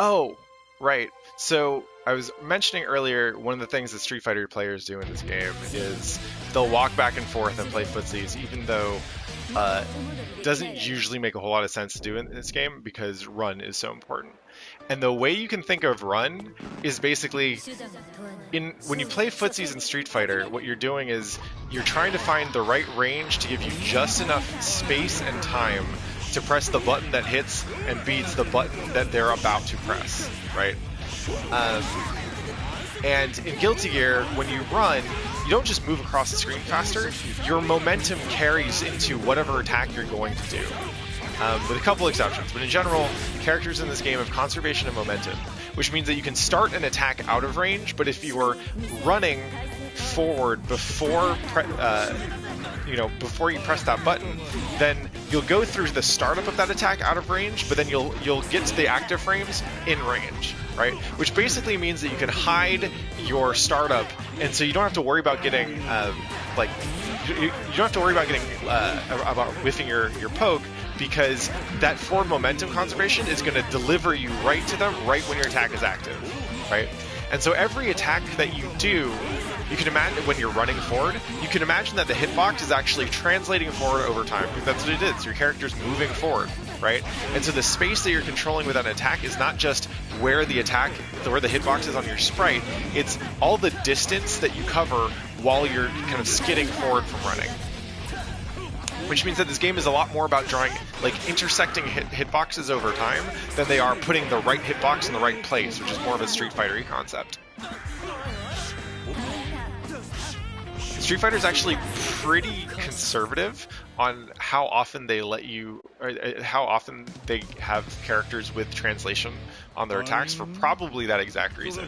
Oh, right. So I was mentioning earlier, one of the things that Street Fighter players do in this game is they'll walk back and forth and play footsies, even though it doesn't usually make a whole lot of sense to do in this game because run is so important. And the way you can think of run is basically in when you play footsies in Street Fighter, what you're doing is you're trying to find the right range to give you just enough space and time to press the button that hits and beats the button that they're about to press, right? Um, and in Guilty Gear, when you run, you don't just move across the screen faster, your momentum carries into whatever attack you're going to do. With a couple exceptions, but in general, characters in this game have conservation of momentum, which means that you can start an attack out of range, but if you are running forward before before you press that button, then you'll go through the startup of that attack out of range, but then you'll get to the active frames in range, right? Which basically means that you can hide your startup, and so you don't have to worry about getting you don't have to worry about getting about whiffing your poke, because that forward momentum conservation is going to deliver you right to them right when your attack is active, right? And so every attack that you do, you can imagine when you're running forward, you can imagine that the hitbox is actually translating forward over time, because that's what it is. Your character's moving forward, right? And so the space that you're controlling with an attack is not just where the hitbox is on your sprite, it's all the distance that you cover while you're kind of skidding forward from running. Which means that this game is a lot more about drawing, like, intersecting hitboxes over time than they are putting the right hitbox in the right place, which is more of a Street Fighter-y concept. Street Fighter is actually pretty conservative on how often they let you, or how often they have characters with translation on their attacks, for probably that exact reason.